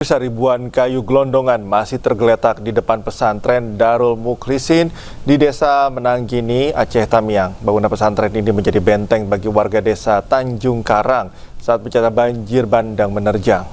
Ribuan kayu gelondongan masih tergeletak di depan pesantren Darul Mukhlisin di Desa Menanggini, Aceh Tamiang. Bangunan pesantren ini menjadi benteng bagi warga desa Tanjung Karang saat bencana banjir bandang menerjang.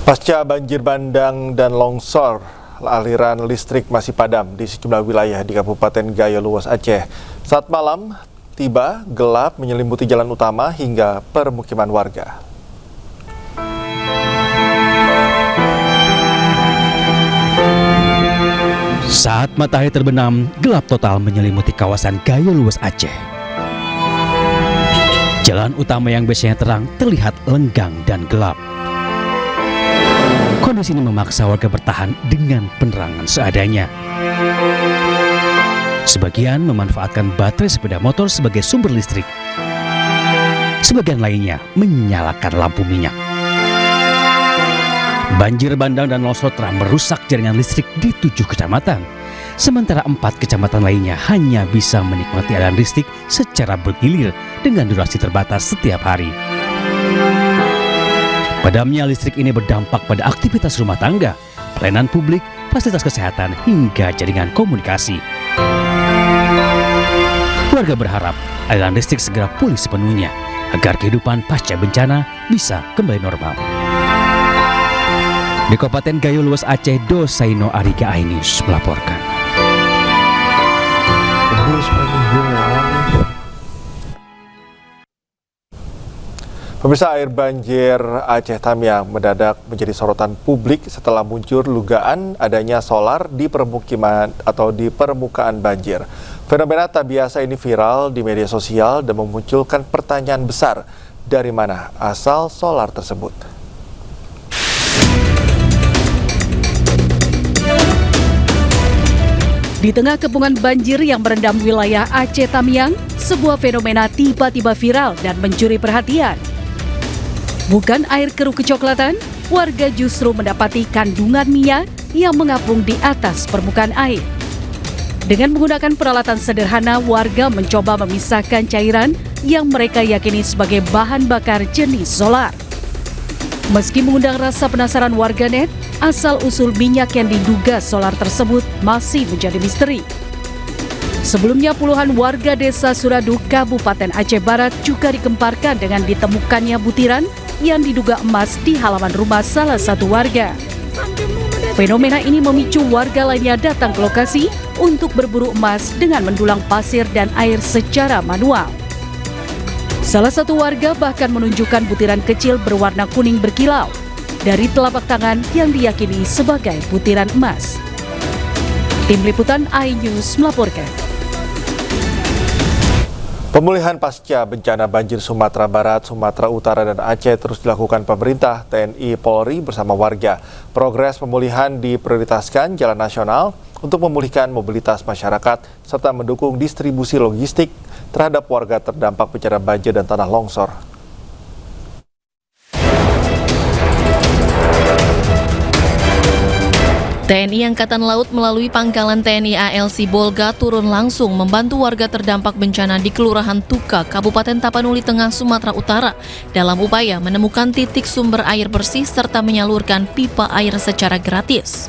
Pasca banjir bandang dan longsor, aliran listrik masih padam di sejumlah wilayah di Kabupaten Gayo Luas, Aceh. Saat malam tiba, gelap menyelimuti jalan utama hingga permukiman warga. Saat matahari terbenam, gelap total menyelimuti kawasan Gayo Luas, Aceh. Jalan utama yang biasanya terang terlihat lenggang dan gelap. Kondisi ini memaksa warga bertahan dengan penerangan seadanya. Sebagian memanfaatkan baterai sepeda motor sebagai sumber listrik. Sebagian lainnya menyalakan lampu minyak. Banjir bandang dan longsor telah merusak jaringan listrik di 7 kecamatan. Sementara 4 kecamatan lainnya hanya bisa menikmati aliran listrik secara bergilir dengan durasi terbatas setiap hari. Padamnya listrik ini berdampak pada aktivitas rumah tangga, pelayanan publik, fasilitas kesehatan, hingga jaringan komunikasi. Warga berharap aliran listrik segera pulih sepenuhnya agar kehidupan pasca bencana bisa kembali normal. Di Kabupaten Gayo Luas, Aceh, Dosaino Ariga Ainus melaporkan. Pemirsa, air banjir Aceh Tamiang mendadak menjadi sorotan publik setelah muncul dugaan adanya solar di permukiman atau di permukaan banjir. Fenomena tak biasa ini viral di media sosial dan memunculkan pertanyaan besar, dari mana asal solar tersebut? Di tengah kepungan banjir yang merendam wilayah Aceh Tamiang, sebuah fenomena tiba-tiba viral dan mencuri perhatian. Bukan air keruh kecoklatan, warga justru mendapati kandungan minyak yang mengapung di atas permukaan air. Dengan menggunakan peralatan sederhana, warga mencoba memisahkan cairan yang mereka yakini sebagai bahan bakar jenis solar. Meski mengundang rasa penasaran warganet, asal-usul minyak yang diduga solar tersebut masih menjadi misteri. Sebelumnya puluhan warga desa Suradu, Kabupaten Aceh Barat juga dikemparkan dengan ditemukannya butiran yang diduga emas di halaman rumah salah satu warga. Fenomena ini memicu warga lainnya datang ke lokasi untuk berburu emas dengan mendulang pasir dan air secara manual. Salah satu warga bahkan menunjukkan butiran kecil berwarna kuning berkilau dari telapak tangan yang diyakini sebagai butiran emas. Tim Liputan iNews melaporkan. Pemulihan pasca bencana banjir Sumatera Barat, Sumatera Utara, dan Aceh terus dilakukan pemerintah, TNI, Polri bersama warga. Progres pemulihan diprioritaskan jalan nasional untuk memulihkan mobilitas masyarakat serta mendukung distribusi logistik terhadap warga terdampak bencana banjir dan tanah longsor. TNI Angkatan Laut melalui Pangkalan TNI AL Sibolga turun langsung membantu warga terdampak bencana di Kelurahan Tuka, Kabupaten Tapanuli Tengah, Sumatera Utara dalam upaya menemukan titik sumber air bersih serta menyalurkan pipa air secara gratis.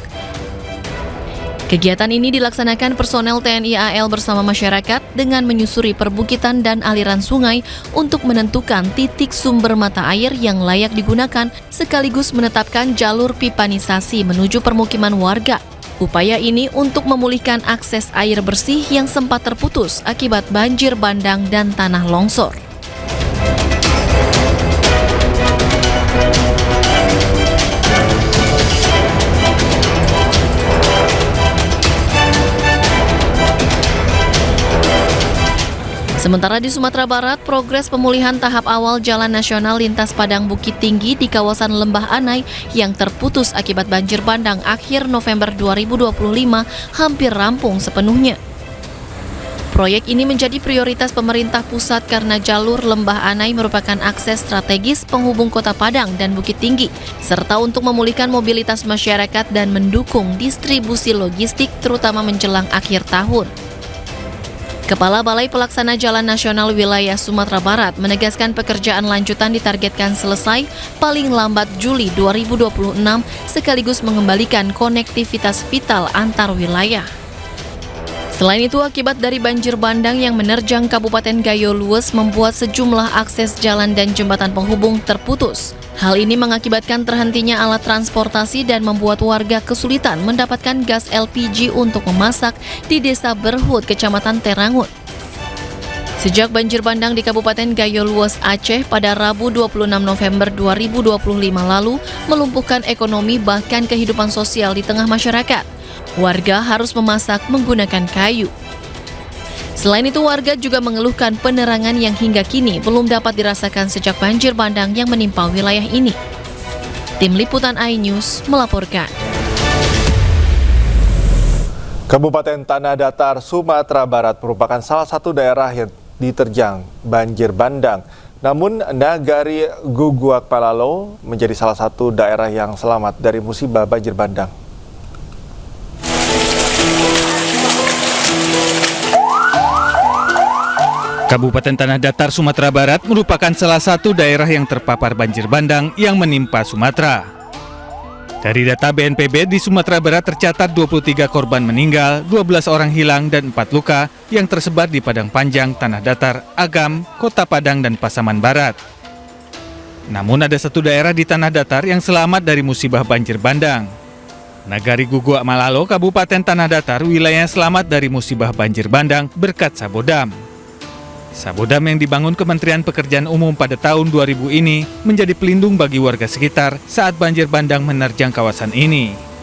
Kegiatan ini dilaksanakan personel TNI AL bersama masyarakat dengan menyusuri perbukitan dan aliran sungai untuk menentukan titik sumber mata air yang layak digunakan sekaligus menetapkan jalur pipanisasi menuju permukiman warga. Upaya ini untuk memulihkan akses air bersih yang sempat terputus akibat banjir bandang dan tanah longsor. Sementara di Sumatera Barat, progres pemulihan tahap awal Jalan Nasional Lintas Padang Bukit Tinggi di kawasan Lembah Anai yang terputus akibat banjir bandang akhir November 2025 hampir rampung sepenuhnya. Proyek ini menjadi prioritas pemerintah pusat karena jalur Lembah Anai merupakan akses strategis penghubung Kota Padang dan Bukit Tinggi, serta untuk memulihkan mobilitas masyarakat dan mendukung distribusi logistik terutama menjelang akhir tahun. Kepala Balai Pelaksana Jalan Nasional Wilayah Sumatera Barat menegaskan pekerjaan lanjutan ditargetkan selesai paling lambat Juli 2026 sekaligus mengembalikan konektivitas vital antar wilayah. Selain itu, akibat dari banjir bandang yang menerjang Kabupaten Gayo Lues membuat sejumlah akses jalan dan jembatan penghubung terputus. Hal ini mengakibatkan terhentinya alat transportasi dan membuat warga kesulitan mendapatkan gas LPG untuk memasak di Desa Berhut, Kecamatan Terangut. Sejak banjir bandang di Kabupaten Gayo Lues, Aceh pada Rabu 26 November 2025 lalu melumpuhkan ekonomi bahkan kehidupan sosial di tengah masyarakat. Warga harus memasak menggunakan kayu. Selain itu, warga juga mengeluhkan penerangan yang hingga kini belum dapat dirasakan sejak banjir bandang yang menimpa wilayah ini. Tim Liputan iNews melaporkan. Kabupaten Tanah Datar, Sumatera Barat merupakan salah satu daerah yang diterjang banjir bandang. Namun, Nagari Guguak Palalo menjadi salah satu daerah yang selamat dari musibah banjir bandang. Kabupaten Tanah Datar, Sumatera Barat merupakan salah satu daerah yang terpapar banjir bandang yang menimpa Sumatera. Dari data BNPB, di Sumatera Barat tercatat 23 korban meninggal, 12 orang hilang, dan 4 luka yang tersebar di Padang Panjang, Tanah Datar, Agam, Kota Padang, dan Pasaman Barat. Namun ada satu daerah di Tanah Datar yang selamat dari musibah banjir bandang. Nagari Guguak Malalo, Kabupaten Tanah Datar, wilayah selamat dari musibah banjir bandang berkat Sabodam. Sabodam yang dibangun Kementerian Pekerjaan Umum pada tahun 2000 ini menjadi pelindung bagi warga sekitar saat banjir bandang menerjang kawasan ini.